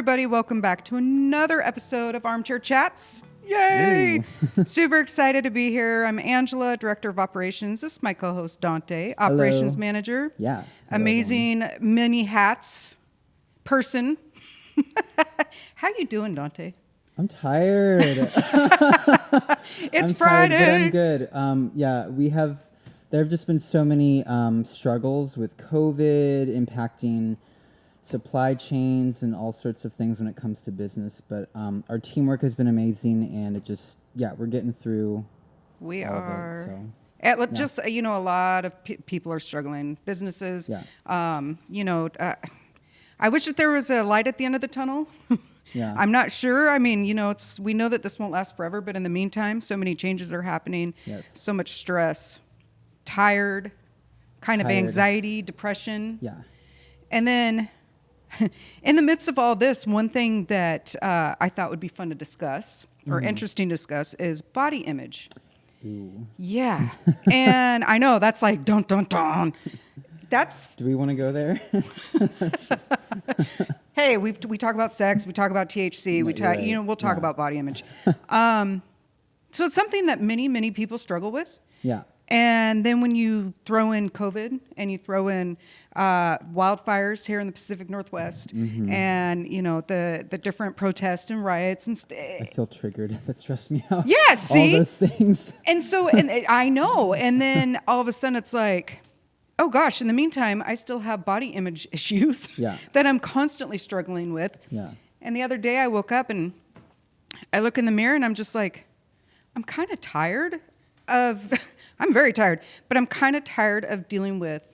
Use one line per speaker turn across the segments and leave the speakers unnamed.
everybody. Welcome back to another episode of Armchair Chats. Yay! Super excited to be here. I'm Angela, Director of Operations. This is my co-host, Dante, Operations Manager.
Yeah.
Amazing mini hats person. How you doing, Dante?
I'm tired.
It's Friday.
Tired, but I'm good. There have just been so many struggles with COVID impacting supply chains and all sorts of things when it comes to business. But our teamwork has been amazing, and we're getting through.
We
all
are.
Of it, so.
Just, a lot of people are struggling. Businesses.
Yeah.
I wish that there was a light at the end of the tunnel.
Yeah.
I'm not sure. I mean, we know that this won't last forever, but in the meantime, so many changes are happening.
Yes.
So much stress, tired, kind of anxiety, depression.
Yeah.
And then in the midst of all this, one thing that I thought would be fun to discuss or interesting to discuss is body image.
Ooh.
Yeah. And I know that's like, dun, dun, dun.
Do we want to go there?
Hey, we talk about sex, we talk about THC, we'll talk about body image. So it's something that many people struggle with.
Yeah.
And then when you throw in COVID and you throw in wildfires here in the Pacific Northwest, and the different protests and riots and
I feel triggered. That stressed me out.
Yeah, see?
All those things.
And so, I know. And then all of a sudden it's like, oh gosh, in the meantime, I still have body image issues that I'm constantly struggling with.
Yeah.
And the other day I woke up and I look in the mirror and I'm just like, I'm kind of tired of, I'm very tired, but I'm kind of tired of dealing with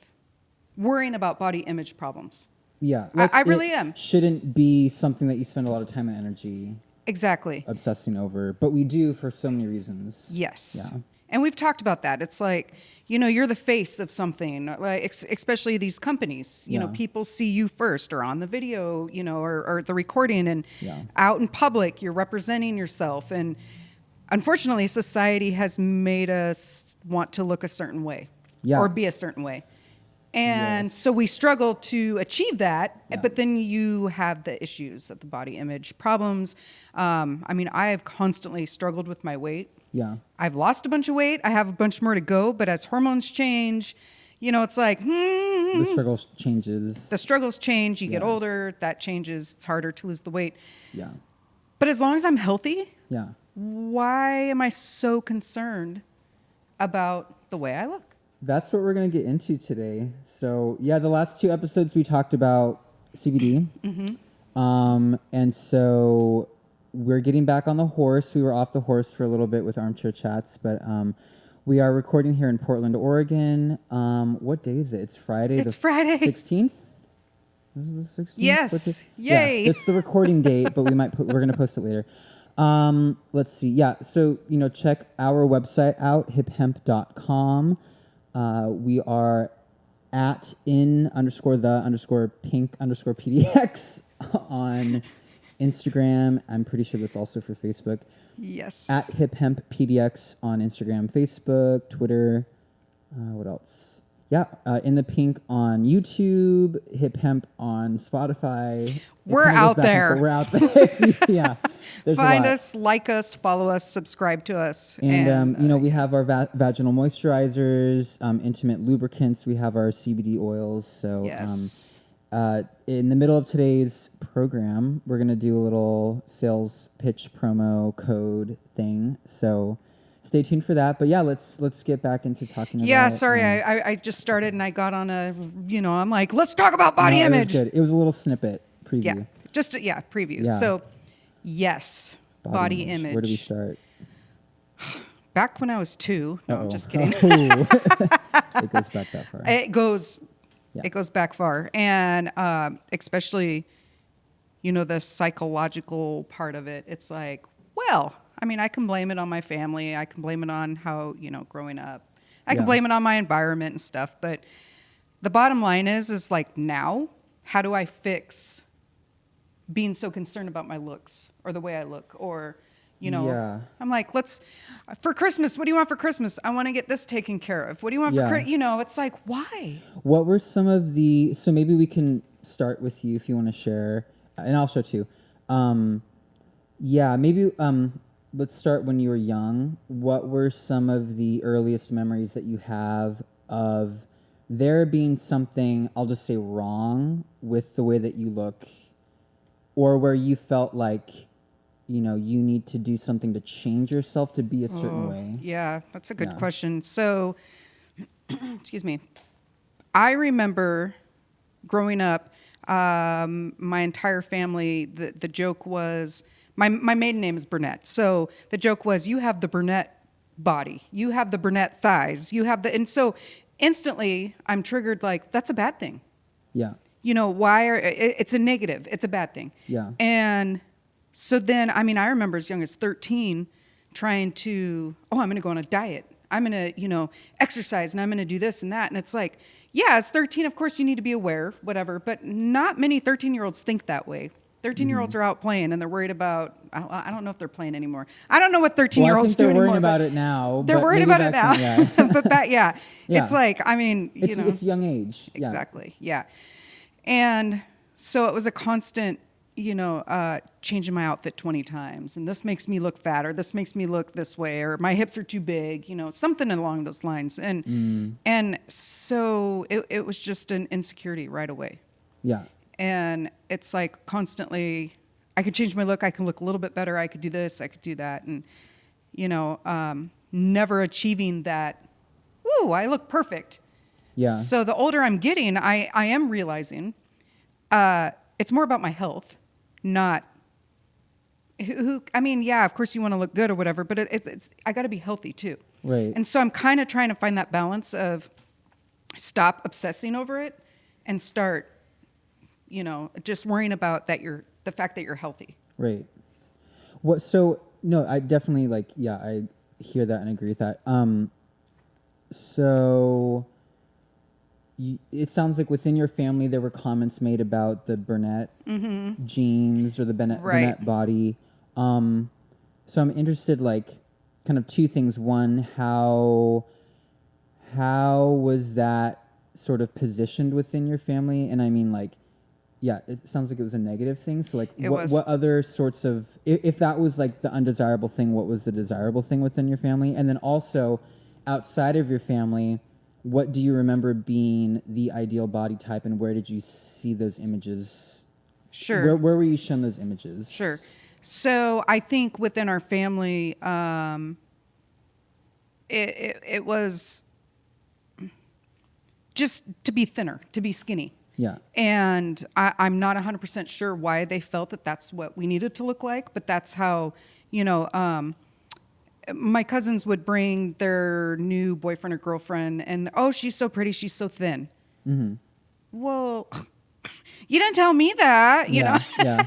worrying about body image problems.
Yeah.
I really am.
Shouldn't be something that you spend a lot of time and energy
exactly
obsessing over, but we do for so many reasons.
Yes.
Yeah.
And we've talked about that. It's like, you're the face of something, like especially these companies. People see you first, or on the video, or the recording, and out in public, you're representing yourself. And unfortunately, society has made us want to look a certain way, or be a certain way. And so we struggle to achieve that, but then you have the issues of the body image problems. I have constantly struggled with my weight.
Yeah.
I've lost a bunch of weight. I have a bunch more to go, but as hormones change, it's like,
the struggle changes.
The struggles change. You get older, that changes. It's harder to lose the weight.
Yeah.
But as long as I'm healthy, why am I so concerned about the way I look?
That's what we're going to get into today. So, the last two episodes we talked about CBD. And so we're getting back on the horse. We were off the horse for a little bit with Armchair Chats, but we are recording here in Portland, Oregon. What day is it? It's Friday.
It's Friday.
16th? Is it the 16th?
Yes.
Yay. Yeah, it's the recording date, but we're going to post it later. Let's see. Yeah. So, check our website out, hiphemp.com. We are at _the_pink_PDX on Instagram. I'm pretty sure that's also for Facebook.
Yes.
At hiphemppdx on Instagram, Facebook, Twitter. What else? Yeah. In the Pink on YouTube, Hip Hemp on Spotify.
We're out there.
We're out there. Yeah.
Find us, like us, follow us, subscribe to us.
And we have our vaginal moisturizers, intimate lubricants. We have our CBD oils. So in the middle of today's program, we're going to do a little sales pitch promo code thing. So stay tuned for that. But let's get back into talking about.
Yeah, sorry, I just started and I got on I'm like, let's talk about body image.
It was good. It was a little snippet preview.
Yeah, just preview.
Yeah.
So, yes, body image.
Where do we start?
Back when I was 2. No, I'm just kidding.
It goes back that far.
It goes back far. And especially, the psychological part of it. It's like, I can blame it on my family. I can blame it on how, growing up. I can blame it on my environment and stuff. But the bottom line is like now, how do I fix being so concerned about my looks or the way I look, or I'm like, for Christmas, what do you want for Christmas? I want to get this taken care of. What do you want for it's like, why?
What were some of so maybe we can start with you if you want to share and I'll show too. Yeah, maybe let's start when you were young. What were some of the earliest memories that you have of there being something, I'll just say, wrong with the way that you look, or where you felt like, you know, you need to do something to change yourself to be a certain way?
Yeah, that's a good question. So, excuse me. I remember growing up, my entire family, the joke was, my maiden name is Burnett. So the joke was, you have the Burnett body, you have the Burnett thighs, you have and so instantly I'm triggered like, that's a bad thing.
Yeah.
You know, it's a negative, it's a bad thing.
Yeah.
And so then, I mean, I remember as young as 13 trying to, I'm going to go on a diet. I'm going to, you know, exercise and I'm going to do this and that. And it's like, yeah, it's 13. Of course, you need to be aware, whatever. But not many 13-year-olds think that way. 13-year-olds are out playing and they're worried about, I don't know if they're playing anymore. I don't know what 13-year-olds do anymore.
They're worrying about it now.
They're worried about it now.
Then,
but it's like, I mean,
it's young age.
Exactly. Yeah. And so it was a constant, you know, changing my outfit 20 times. And this makes me look fat, or this makes me look this way, or my hips are too big, you know, something along those lines. And so it was just an insecurity right away.
Yeah.
And it's like constantly, I could change my look. I can look a little bit better. I could do this. I could do that. And, you know, never achieving that, woo, I look perfect.
Yeah.
So the older I'm getting, I am realizing it's more about my health, not I mean, yeah, of course you want to look good or whatever, but it's I got to be healthy too.
Right.
And so I'm kind of trying to find that balance of stop obsessing over it and start, you know, just worrying about the fact that you're healthy.
Right. So no, I definitely I hear that and agree with that. So it sounds like within your family there were comments made about the Burnett genes or the Burnett body. So I'm interested, kind of two things. One, how was that sort of positioned within your family? And I mean, it sounds like it was a negative thing. So what other sorts of, if that was like the undesirable thing, what was the desirable thing within your family? And then also outside of your family, what do you remember being the ideal body type, and where did you see those images?
Sure.
Where were you shown those images?
Sure. So I think within our family, it was just to be thinner, to be skinny.
Yeah.
And I'm not 100% sure why they felt that that's what we needed to look like, but that's how, you know, my cousins would bring their new boyfriend or girlfriend and, oh, she's so pretty, she's so thin. Mm-hmm. Well, you didn't tell me that, you know?
Yeah.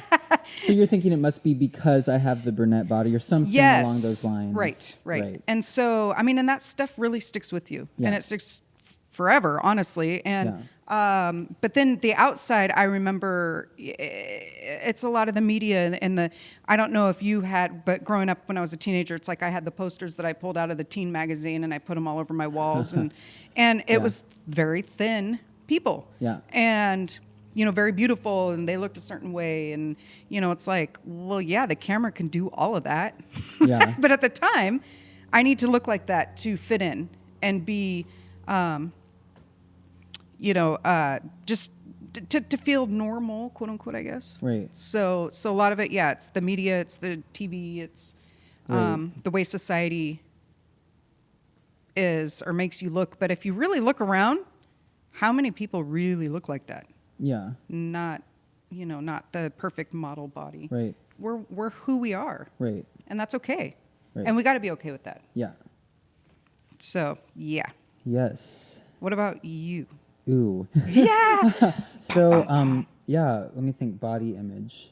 So you're thinking it must be because I have the Burnett body or something along those lines.
Right. And so, I mean, and that stuff really sticks with you. Yeah. And it sticks forever, honestly. And but then the outside, I remember it's a lot of the media and I don't know if you had, but growing up when I was a teenager, it's like I had the posters that I pulled out of the teen magazine and I put them all over my walls and it was very thin people. Yeah. And, you know, very beautiful and they looked a certain way. And, you know, it's like, well, yeah, the camera can do all of that. Yeah. But at the time, I need to look like that to fit in and be, you know, just to feel normal, quote unquote, I guess.
Right.
So a lot of it, it's the media, it's the TV, it's the way society is or makes you look. But if you really look around, how many people really look like that? Yeah. Not the perfect model body. Right. We're who we are. Right. And that's okay. Right. And we got to be okay with that. Yeah. So, yeah. Yes. What about you? Ooh. Yeah. So, let me think. Body image.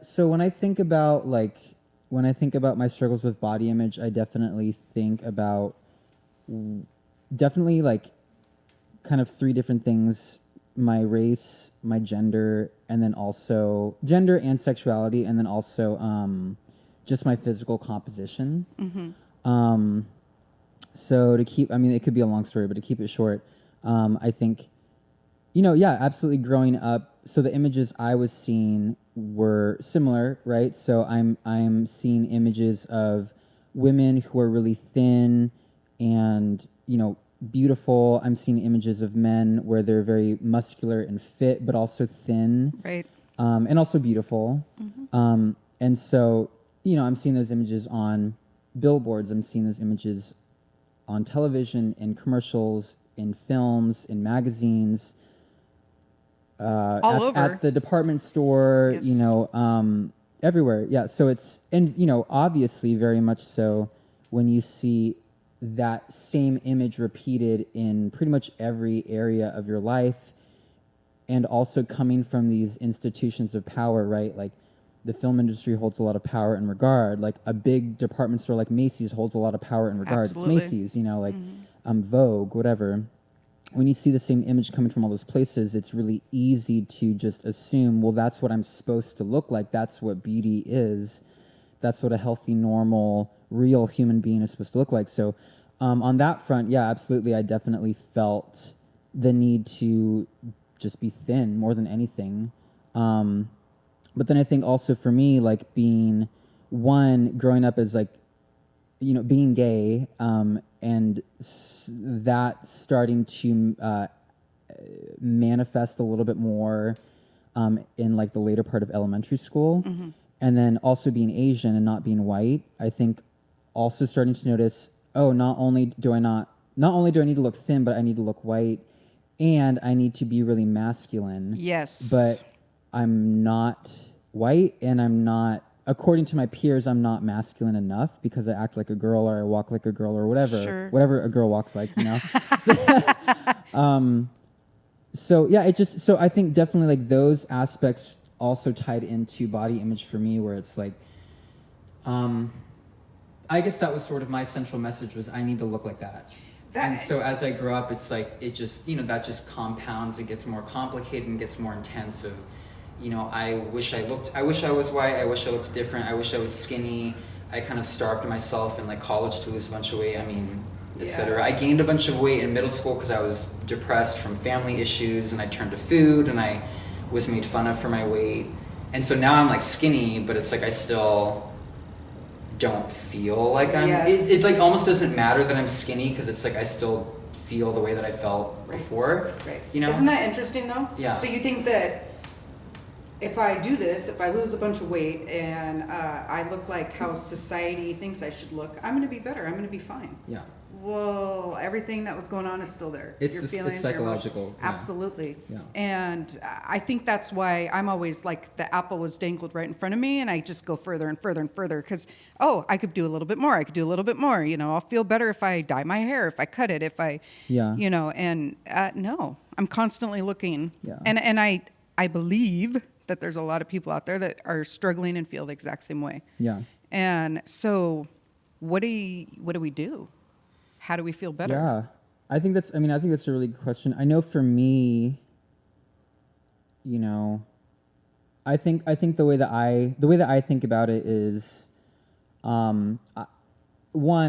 So when I think about my struggles with body image, I definitely think about kind of three different things: my race, my gender, and then also gender and sexuality, and then also just my physical composition. Mm-hmm. So it could be a long story, but to keep it short, I think, absolutely growing up,
so the images I was seeing were similar, right? So I'm seeing images of women who are really thin and, you know, beautiful. I'm seeing images of men where they're very muscular and fit, but also thin,
Right.
and also beautiful. And so, you know, I'm seeing those images on billboards. I'm seeing those images on television, in commercials, in films, in magazines,
All over.
at the department store,
Yes.
you know, everywhere. Yeah. So it's, and, you know, obviously very much so when you see that same image repeated in pretty much every area of your life, and also coming from these institutions of power, right? Like the film industry holds a lot of power and regard. Like a big department store like Macy's holds a lot of power and regard.
Absolutely.
It's Macy's, you know, like Vogue, whatever. When you see the same image coming from all those places, it's really easy to just assume, well, that's what I'm supposed to look like. That's what beauty is. That's what a healthy, normal, real human being is supposed to look like. So on that front, yeah, absolutely. I definitely felt the need to just be thin more than anything. But then I think also for me, like being growing up as like, you know, being gay, and that starting to manifest a little bit more in like the later part of elementary school, and then also being Asian and not being white. I think also starting to notice, oh, not only do I need to look thin, but I need to look white, and I need to be really masculine.
Yes.
But I'm not white, and I'm not, according to my peers, I'm not masculine enough because I act like a girl or I walk like a girl or whatever.
Sure.
Whatever a girl walks like, you know? So yeah, so I think definitely like those aspects also tied into body image for me, where it's like, I guess that was sort of my central message, was I need to look like that. And so as I grow up, it's like, it just, you know, that just compounds. It gets more complicated and gets more intense of, you know, I wish I was white. I wish I looked different. I wish I was skinny. I kind of starved myself in like college to lose a bunch of weight. I mean, etc. I gained a bunch of weight in middle school because I was depressed from family issues, and I turned to food, and I was made fun of for my weight. And so now I'm like skinny, but it's like I still don't feel like I'm.
Yes.
It like almost doesn't matter that I'm skinny, because it's like I still feel the way that I felt before.
Right.
You know?
Isn't that interesting though?
Yeah.
So you think that if I do this, if I lose a bunch of weight and I look like how society thinks I should look, I'm going to be better. I'm going to be fine.
Yeah.
Well, everything that was going on is still there.
It's
Your
it's
feelings,
psychological.
your emotions. Absolutely.
Yeah.
And I think that's why I'm always like, the apple is dangled right in front of me, and I just go further and further and further because, oh, I could do a little bit more. I could do a little bit more. You know, I'll feel better if I dye my hair, if I cut it, if I, you know, and no, I'm constantly looking.
Yeah.
And I believe that there's a lot of people out there that are struggling and feel the exact same way.
Yeah.
And so what do we do? How do we feel better?
Yeah. I think that's a really good question. I know for me, you know, I think the way that I think about it is, one,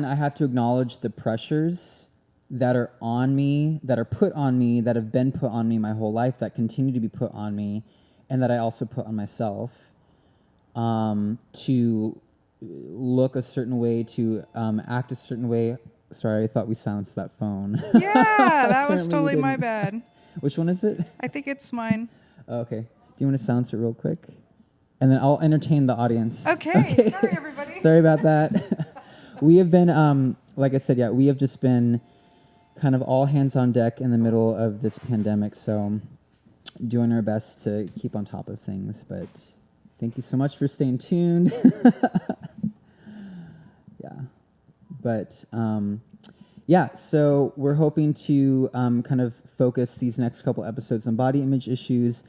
I have to acknowledge the pressures that are on me, that are put on me, that have been put on me my whole life, that continue to be put on me, and that I also put on myself, to look a certain way, to act a certain way. Sorry, I thought we silenced that phone.
Yeah, that was
Apparently we
totally my
didn't.
bad.
Which one is it?
I think it's mine.
Oh, okay. Do you want to silence it real quick? And then I'll entertain the audience.
Okay. Sorry, everybody.
Sorry about that. We have been, like I said, yeah, we have just been kind of all hands on deck in the middle of this pandemic. So doing our best to keep on top of things. But thank you so much for staying tuned. Yeah. But yeah, so we're hoping to kind of focus these next couple episodes on body image issues.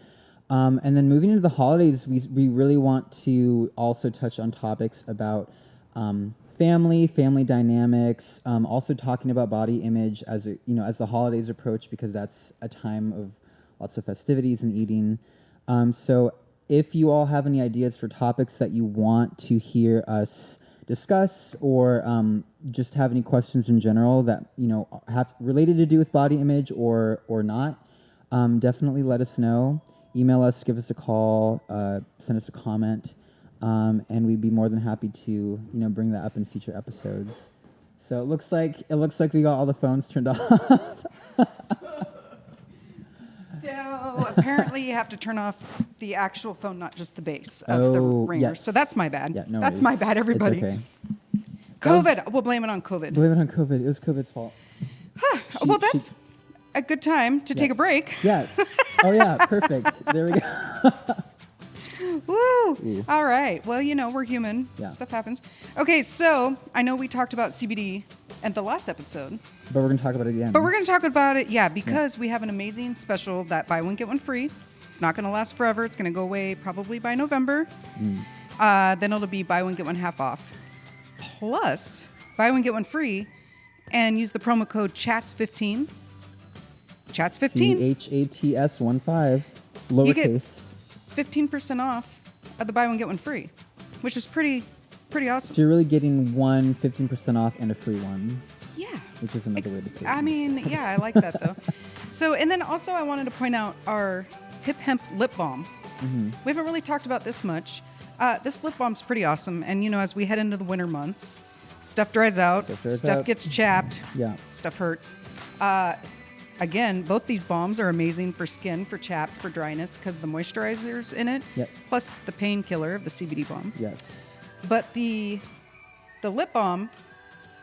And then moving into the holidays, we really want to also touch on topics about family dynamics, also talking about body image as the holidays approach, because that's a time of lots of festivities and eating. So if you all have any ideas for topics that you want to hear us discuss, or just have any questions in general that have related to do with body image or not, definitely let us know. email us, give us a call, send us a comment, and we'd be more than happy to bring that up in future episodes. So it looks like we got all the phones turned off.
So apparently you have to turn off the actual phone, not just the base of the ringer.
Yes.
So that's my bad.
Yeah, no
that's
worries.
my bad, everybody.
It's okay.
COVID. We'll blame it on COVID.
Blame it on COVID. It was COVID's fault.
Well, that's a good time to take a break.
Yes. Oh, yeah. Perfect. There we go.
Woo!
Ooh.
All right. Well, we're human.
Yeah.
Stuff happens. Okay, so I know we talked about CBD at the last episode.
But we're going to talk about it again.
But we're going to talk about it, because we have an amazing special that buy one, get one free. It's not going to last forever. It's going to go away probably by November. Then it'll be buy one, get one half off. Plus, buy one, get one free, and use the promo code CHATS15. CHATS15.
CHATS15, lowercase.
15% off of the buy one, get one free, which is pretty awesome.
So you're really getting 15% off and a free one.
Yeah.
Which is another way to say it.
I mean, yeah, I like that though. So, and then also I wanted to point out our Hip Hemp Lip Balm. We haven't really talked about this much. This lip balm's pretty awesome. And, as we head into the winter months, stuff dries out, stuff gets chapped, stuff hurts. Again, both these balms are amazing for skin, for chapped, for dryness, because the moisturizer's in it.
Yes.
Plus the painkiller of the CBD balm.
Yes.
But the lip balm,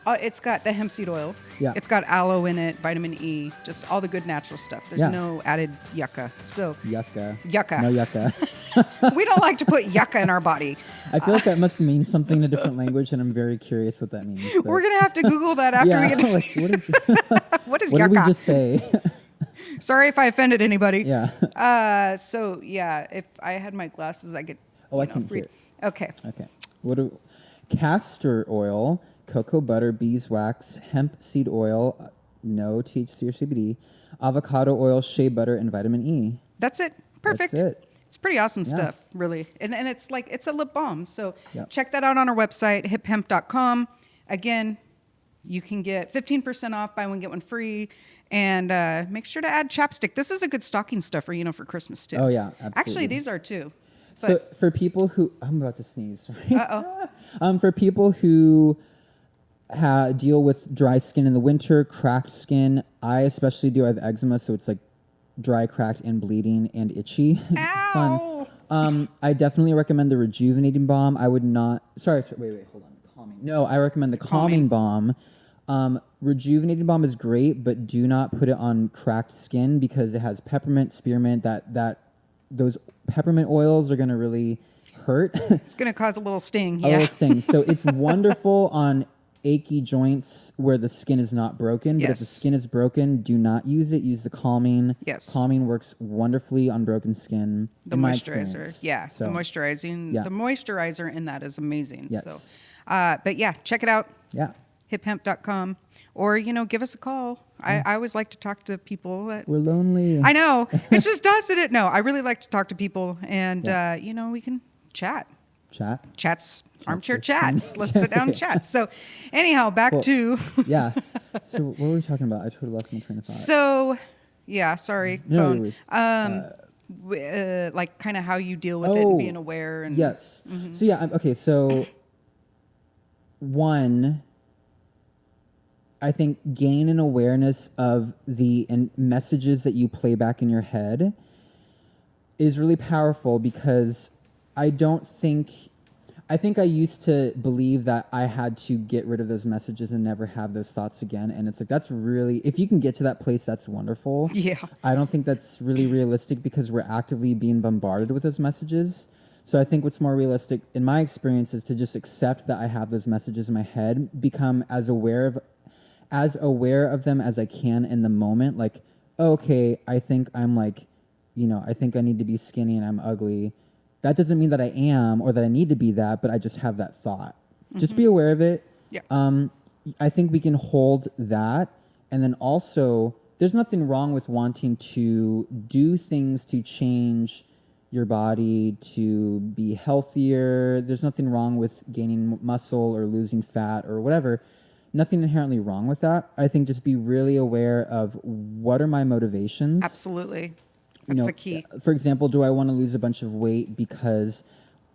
it's got the hemp seed oil.
Yeah.
It's got aloe in it, vitamin E, just all the good natural stuff. There's no added yucca. So
Yucca.
Yucca.
No yucca.
We don't like to put yucca in our body.
I feel like that must mean something in a different language, and I'm very curious what that means. But
We're gonna have to Google that after we get.
Like, what is
What is
what
yucca?
did we just say?
Sorry if I offended anybody.
Yeah.
So yeah, if I had my glasses, I could.
I can hear
read.
it.
Okay.
Okay. Castor oil, cocoa butter, beeswax, hemp seed oil, no THC or CBD, avocado oil, shea butter, and vitamin E.
That's it. Perfect.
That's it.
It's pretty awesome stuff, really. And it's like, it's a lip balm. So
Yep.
check that out on our website, hiphemp.com. Again, you can get 15% off, buy one, get one free. And make sure to add chapstick. This is a good stocking stuffer, for Christmas too.
Oh, yeah, absolutely.
Actually, these are too.
So for people who, I'm about to sneeze, sorry.
Uh-oh.
For people who deal with dry skin in the winter, cracked skin, I especially do. I have eczema, so it's like dry, cracked, and bleeding and itchy.
Ow!
Fun. I definitely recommend the rejuvenating balm. I would not. Sorry. Wait. Hold on. Calming. No, I recommend the calming balm. Rejuvenating balm is great, but do not put it on cracked skin because it has peppermint, spearmint. Those peppermint oils are gonna really hurt.
It's going to cause a little sting.
A little sting. So it's wonderful on achy joints where the skin is not broken. But if the skin is broken, do not use it. Use the calming.
Yes.
Calming works wonderfully on broken skin.
The
in my
moisturizer.
experience.
Yeah.
So,
The moisturizing.
Yeah.
The moisturizer in that is amazing.
Yes.
So, but yeah, check it out.
Yeah.
hiphemp.com. Or, give us a call. I always like to talk to people.
We're lonely.
I know. It's just us, isn't it? No, I really like to talk to people. And, we can chat. Chats. Armchair Chats. Let's sit down and chat. So anyhow, back to...
Yeah. So what were we talking about? I totally lost my train of thought.
So, yeah, sorry.
No
phone. Like kind of how you deal with it and being aware. And
yes. So yeah, okay. So one, I think gain an awareness of the messages that you play back in your head is really powerful because I think I used to believe that I had to get rid of those messages and never have those thoughts again. And it's like, that's really, if you can get to that place, that's wonderful.
Yeah.
I don't think that's really realistic because we're actively being bombarded with those messages. So I think what's more realistic in my experience is to just accept that I have those messages in my head, become as aware of them as I can in the moment. Like, okay, I think I'm like, I think I need to be skinny and I'm ugly. That doesn't mean that I am or that I need to be that, but I just have that thought. Just be aware of it.
Yeah.
I think we can hold that. And then also, there's nothing wrong with wanting to do things to change your body, to be healthier. There's nothing wrong with gaining muscle or losing fat or whatever. Nothing inherently wrong with that. I think just be really aware of what are my motivations.
Absolutely. That's the key.
For example, do I want to lose a bunch of weight because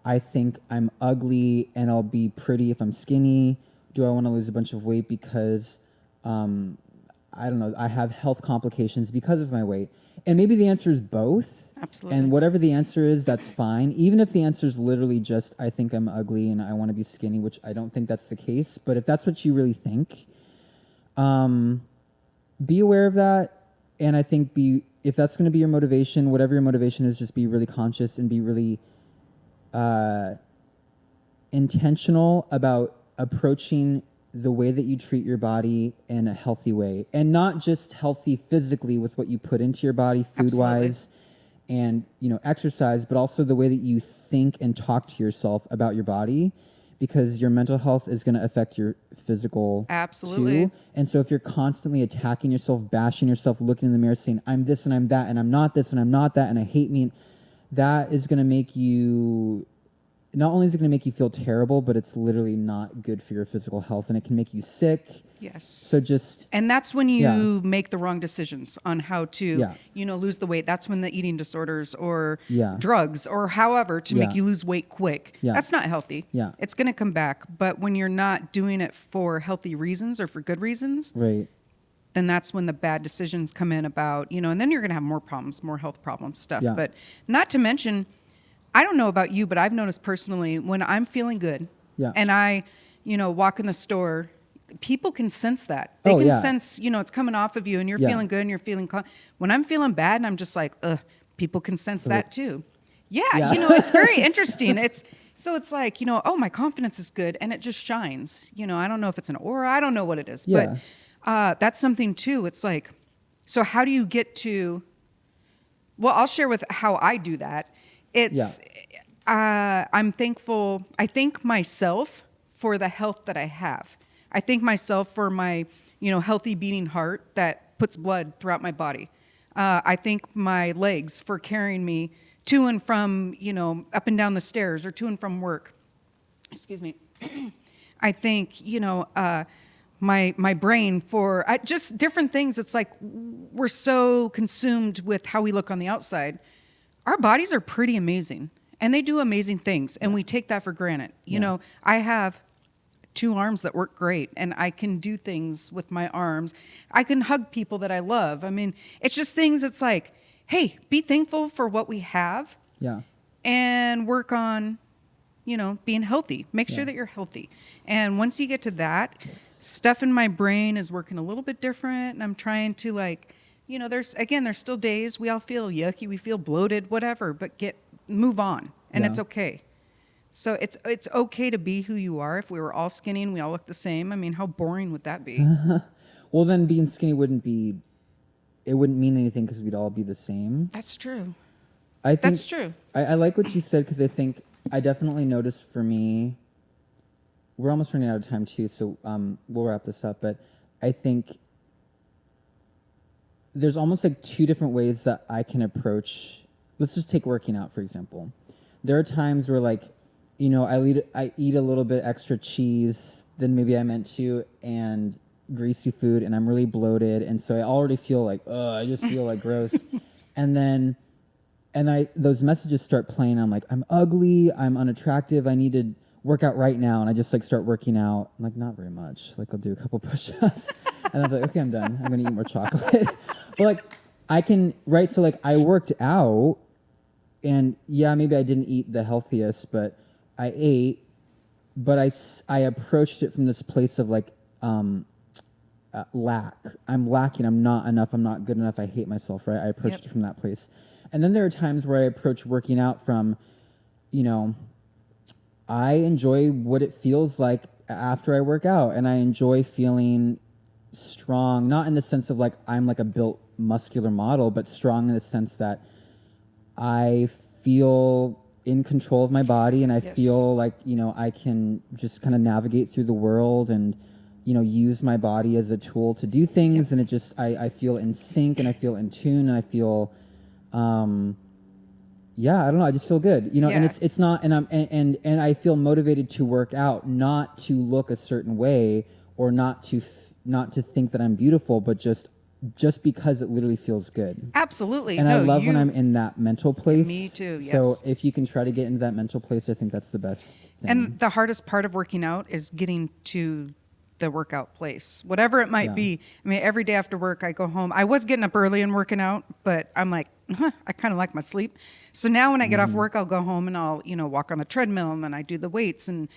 I think I'm ugly and I'll be pretty if I'm skinny? Do I want to lose a bunch of weight because, I don't know, I have health complications because of my weight? And maybe the answer is both.
Absolutely.
And whatever the answer is, that's fine. Even if the answer is literally just, I think I'm ugly and I want to be skinny, which I don't think that's the case. But if that's what you really think, be aware of that. And I think if that's going to be your motivation, whatever your motivation is, just be really conscious and be really intentional about approaching the way that you treat your body in a healthy way. And not just healthy physically with what you put into your body food-wise and, exercise, but also the way that you think and talk to yourself about your body, because your mental health is going to affect your physical too. And so if you're constantly attacking yourself, bashing yourself, looking in the mirror saying, I'm this and I'm that, and I'm not this and I'm not that, and I hate me, that is going to make you... Not only is it going to make you feel terrible, but it's literally not good for your physical health, and it can make you sick.
Yes.
So just...
And that's when you make the wrong decisions on how to,
Yeah.
Lose the weight. That's when the eating disorders or
Yeah.
drugs or however to make you lose weight quick.
Yeah.
That's not healthy.
Yeah.
It's going to come back. But when you're not doing it for healthy reasons or for good reasons,
Right.
then that's when the bad decisions come in about, and then you're going to have more problems, more health problems, stuff.
Yeah.
But not to mention... I don't know about you, but I've noticed personally when I'm feeling good and I, walk in the store, people can sense that. They can sense, it's coming off of you and you're feeling good and you're feeling when I'm feeling bad and I'm just like, people can sense that too. Yeah. It's very interesting. It's like, oh, my confidence is good and it just shines. I don't know if it's an aura. I don't know what it is, but that's something too. It's like, so how do you get to, well, I'll share with how I do that. I'm thankful. I thank myself for the health that I have. I thank myself for my, healthy beating heart that puts blood throughout my body. I thank my legs for carrying me to and from, up and down the stairs or to and from work. Excuse me. I thank, my brain for just different things. It's like we're so consumed with how we look on the outside. Our bodies are pretty amazing and they do amazing things and we take that for granted. I have 2 arms that work great and I can do things with my arms. I can hug people that I love. I mean, it's just things. It's like, hey, be thankful for what we have and work on, being healthy. Make sure that you're healthy. And once you get to that, stuff in my brain is working a little bit different and I'm trying to there's still days we all feel yucky, we feel bloated, whatever, but move on and it's okay. So it's okay to be who you are. If we were all skinny and we all look the same, I mean, how boring would that be?
Well, then being skinny wouldn't mean anything because we'd all be the same.
That's true.
That's true. I like what you said because I think I definitely noticed for me, we're almost running out of time too, so we'll wrap this up, but I think there's almost like 2 different ways that I can approach. Let's just take working out, for example. There are times where I eat a little bit extra cheese than maybe I meant to and greasy food and I'm really bloated. And so I already feel like, I just feel like gross. And then those messages start playing. I'm like, I'm ugly. I'm unattractive. I need to work out right now. And I just start working out. I'm like, not very much. I'll do a couple push-ups and I'm like, okay, I'm done. I'm going to eat more chocolate. But I can, right? So I worked out and maybe I didn't eat the healthiest, but I ate, but I approached it from this place of lack. I'm lacking. I'm not enough. I'm not good enough. I hate myself, right? I approached it from that place. And then there are times where I approach working out from, I enjoy what it feels like after I work out and I enjoy feeling strong, not in the sense of I'm a built muscular model, but strong in the sense that I feel in control of my body and I feel I can just kind of navigate through the world and, use my body as a tool to do things. And it just, I feel in sync and I feel in tune and I feel, I don't know. I just feel good, and it's not, and I feel motivated to work out, not to look a certain way or not to think that I'm beautiful, but just just because it literally feels good.
Absolutely.
And I love when I'm in that mental place.
Me too, yes.
So if you can try to get into that mental place, I think that's the best thing.
And the hardest part of working out is getting to the workout place, whatever it might be. I mean, every day after work, I go home. I was getting up early and working out, but I'm like, I kind of like my sleep. So now when I get off work, I'll go home and I'll, walk on the treadmill, and then I do the weights. And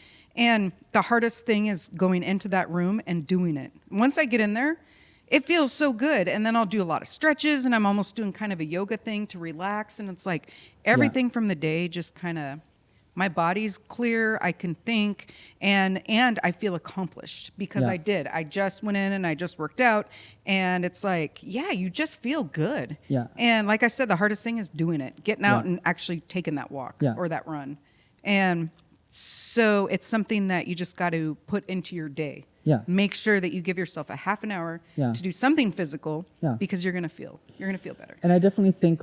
the hardest thing is going into that room and doing it. Once I get in there, it feels so good. And then I'll do a lot of stretches, and I'm almost doing kind of a yoga thing to relax. And it's like everything from the day just kind of, my body's clear, I can think, and I feel accomplished because I did. I just went in and I just worked out, and it's like, you just feel good.
Yeah.
And like I said, the hardest thing is doing it, getting out and actually taking that walk or that run. And so it's something that you just got to put into your day.
Yeah.
Make sure that you give yourself a half an hour to do something physical because you're going to feel better.
And I definitely think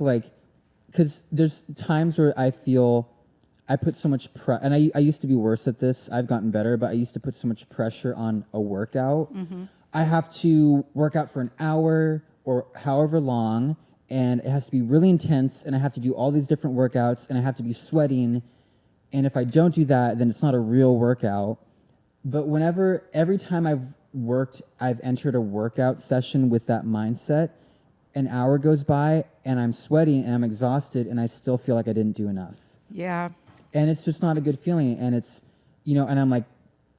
because there's times where I feel I put so much and I used to be worse at this. I've gotten better, but I used to put so much pressure on a workout. Mm-hmm. I have to work out for an hour or however long, and it has to be really intense, and I have to do all these different workouts, and I have to be sweating. And if I don't do that, then it's not a real workout. But every time I've entered a workout session with that mindset, an hour goes by and I'm sweating and I'm exhausted and I still feel like I didn't do enough.
Yeah.
And it's just not a good feeling. And it's, and I'm like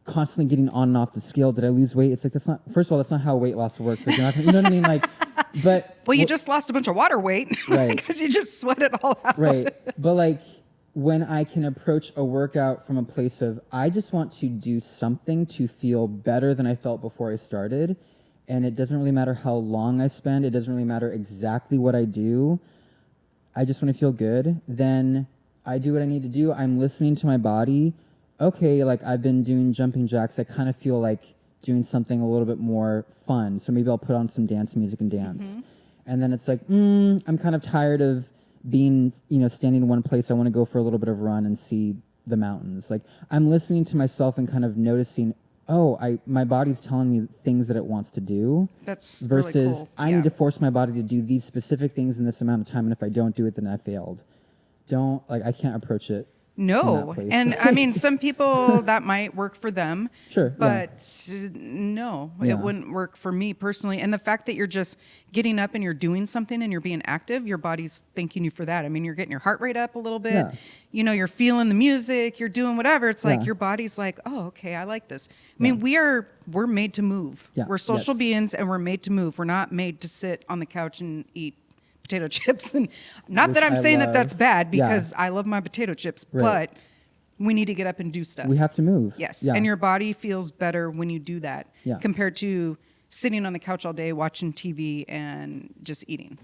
constantly getting on and off the scale. Did I lose weight? It's like, first of all, that's not how weight loss works. Like, you're not gonna, you know what I mean? Like, but.
Well, you just lost a bunch of water weight.
Right.
Because you just sweat it all out.
Right. But when I can approach a workout from a place of, I just want to do something to feel better than I felt before I started. And it doesn't really matter how long I spend. It doesn't really matter exactly what I do. I just want to feel good. Then I do what I need to do. I'm listening to my body. Okay, I've been doing jumping jacks. I kind of feel like doing something a little bit more fun. So maybe I'll put on some dance music and dance. Mm-hmm. And then it's like, I'm kind of tired of being, standing in one place. I want to go for a little bit of run and see the mountains. I'm listening to myself and kind of noticing, my body's telling me things that it wants to do.
That's
versus
really cool.
I need to force my body to do these specific things in this amount of time, and if I don't do it, then I failed. I can't approach it.
No. And I mean, some people that might work for them.
Sure.
But no, it wouldn't work for me personally. And the fact that you're just getting up and you're doing something and you're being active, your body's thanking you for that. I mean, you're getting your heart rate up a little bit. Yeah. You're feeling the music, you're doing whatever. It's like your body's like, oh, okay, I like this. I mean, we're made to move.
Yeah.
We're social beings, and we're made to move. We're not made to sit on the couch and eat potato chips. And not
Which
that I'm saying
love.
that that's bad, because I love my potato chips, but we need to get up and do stuff.
We have to move.
Yes. Yeah. And your body feels better when you do that compared to sitting on the couch all day watching TV and just eating.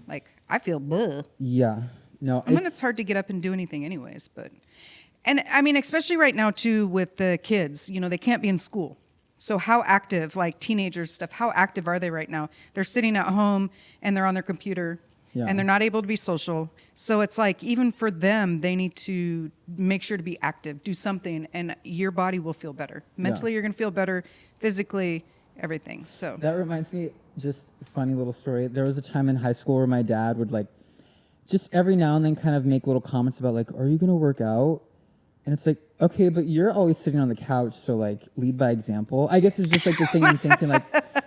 I feel bleh.
Yeah. No,
I mean, it's hard to get up and do anything anyways, and I mean, especially right now too with the kids, they can't be in school. So how active, teenagers stuff, how active are they right now? They're sitting at home and they're on their computer. Yeah. And they're not able to be social. So it's even for them, they need to make sure to be active, do something, and your body will feel better. Mentally, you're going to feel better. Physically, everything. So
that reminds me, just a funny little story. There was a time in high school where my dad would just every now and then kind of make little comments about are you going to work out? And it's okay, but you're always sitting on the couch, so lead by example. I guess it's just the thing I'm thinking,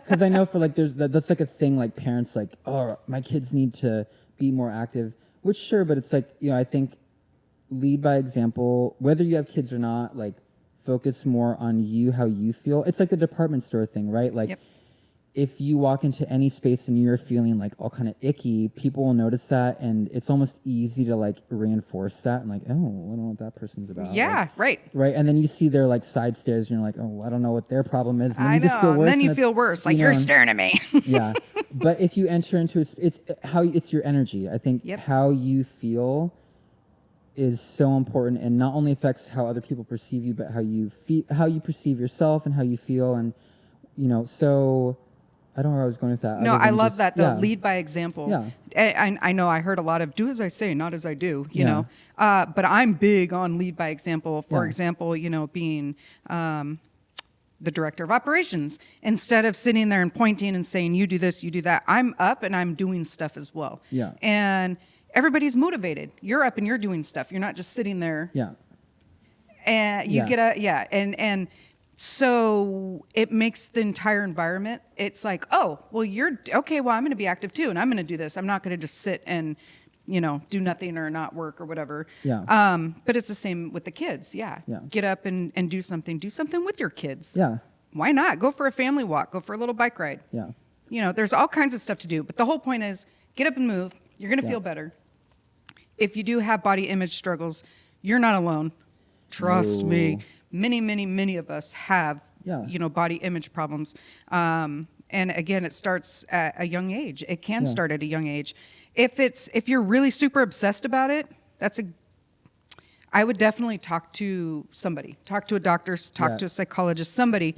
because I know for that's a thing, parents oh, my kids need to be more active, which sure, but it's I think lead by example, whether you have kids or not, focus more on you, how you feel. It's the department store thing, right? If you walk into any space and you're feeling all kind of icky, people will notice that, and it's almost easy to reinforce that and oh, I don't know what that person's about.
Yeah, right.
Right, and then you see their side stares, and you're oh, I don't know what their problem is, and then
I
you just feel worse.
Then you feel worse, you're staring at me.
Yeah, but if you enter into it's your energy. I think how you feel is so important, and not only affects how other people perceive you, but how you perceive yourself and how you feel, and so. I don't know where I was going with that.
No, I love that, though. Lead by example. Yeah. I know I heard a lot of do as I say, not as I do, you know. But I'm big on lead by example. For example, being the director of operations. Instead of sitting there and pointing and saying, you do this, you do that, I'm up and I'm doing stuff as well.
Yeah.
And everybody's motivated. You're up and you're doing stuff. You're not just sitting there.
Yeah.
And you get and so it makes the entire environment, it's like, oh, well, you're okay. Well, I'm going to be active too. And I'm going to do this. I'm not going to just sit and, do nothing or not work or whatever.
Yeah.
But it's the same with the kids. Yeah. Get up and do something with your kids.
Yeah.
Why not? Go for a family walk, go for a little bike ride.
Yeah.
There's all kinds of stuff to do, but the whole point is get up and move. You're going to feel better. If you do have body image struggles, you're not alone. Trust me. Many, many, many of us have, body image problems. And again, it starts at a young age. It can start at a young age. If you're really super obsessed about it, I would definitely talk to somebody, talk to a doctor, talk to a psychologist, somebody,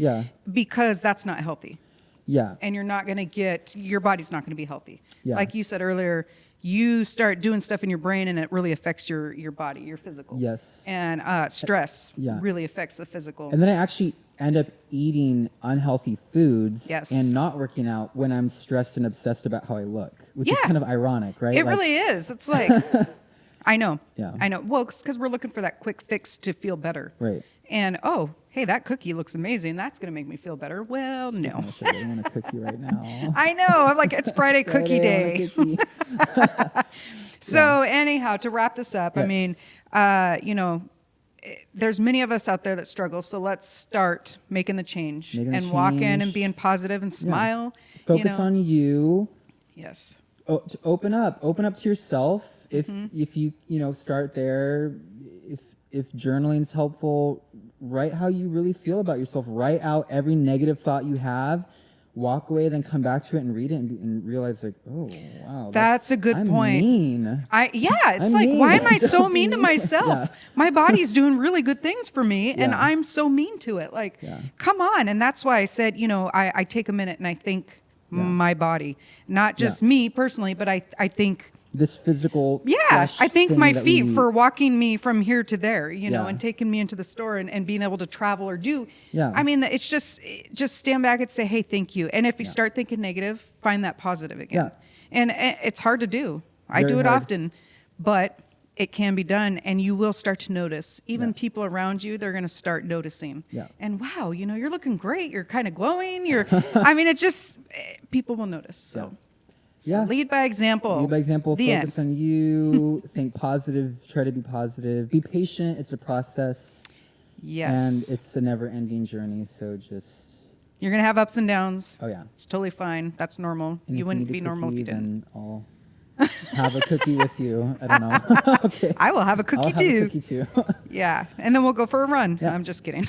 because that's not healthy.
Yeah.
And you're not going to your body's not going to be healthy.
Yeah.
Like you said earlier, you start doing stuff in your brain and it really affects your body, your physical.
Yes.
And stress really affects the physical.
And then I actually end up eating unhealthy foods and not working out when I'm stressed and obsessed about how I look, which is kind of ironic, right?
It really is. It's like, I know.
Yeah.
I know. Well, it's because we're looking for that quick fix to feel better.
Right.
And, oh, hey, that cookie looks amazing. That's going to make me feel better. Well, no.
I really want a cookie right now.
I know. I'm like, it's Friday cookie day. So anyhow, to wrap this up, I mean, there's many of us out there that struggle. So let's start making the change and walk in and being positive and smile.
Focus on you.
Yes.
To open up to yourself. If you start there, if journaling's helpful, write how you really feel about yourself. Write out every negative thought you have. Walk away, then come back to it and read it and realize, like, oh wow,
that's a good point.
Mean.
It's like, why am I so mean to myself? Yeah. My body's doing really good things for me, and I'm so mean to it. Like, come on. And that's why I said, I take a minute and I think my body, not just me personally, but I think
this physical
I think my feet for walking me from here to there, and taking me into the store and being able to travel or do. I mean, it's just stand back and say, hey, thank you. And if you start thinking negative, find that positive again. And it's hard to do. I do it often, but it can be done, and you will start to notice. Even people around you, they're going to start noticing. And wow, you're looking great. You're kind of glowing. I mean, it just, people will notice. So. So lead by example.
Lead by example.
The
focus on you. Think positive. Try to be positive. Be patient. It's a process.
Yes.
And it's a never-ending journey. So just...
You're going to have ups and downs.
Oh, yeah.
It's totally fine. That's normal.
And
you wouldn't be normal if you didn't.
Then I'll have a cookie with you. I don't know. Okay.
I will have a cookie too.
I'll have a cookie too.
Yeah. And then we'll go for a run. Yeah. I'm just kidding.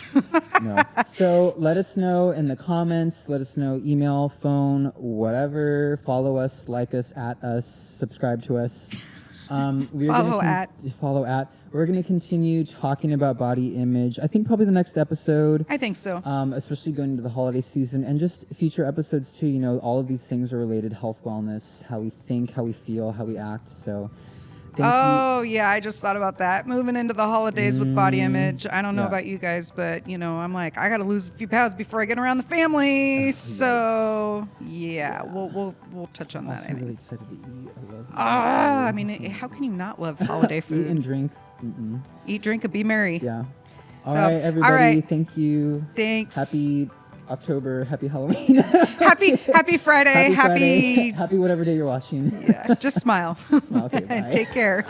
No. So let us know in the comments. Let us know, email, phone, whatever. Follow us, like us, at us, subscribe to us.
Follow at.
We're going to continue talking about body image. I think probably the next episode.
I think so.
Especially going into the holiday season and just future episodes too. All of these things are related: health, wellness, how we think, how we feel, how we act. So.
Yeah, I just thought about that. Moving into the holidays with body image. I don't know about you guys, but I'm like, I got to lose a few pounds before I get around the family. So we'll touch on that.
I'm also really excited to eat. I love.
I mean, how can you not love holiday food?
Eat and drink.
Eat, drink, and be merry.
Yeah. All right, everybody.
All right.
Thank you.
Thanks.
Happy October. Happy Halloween.
Happy Friday.
Happy whatever day you're watching.
Yeah. Just smile.
Okay, bye.
Take care.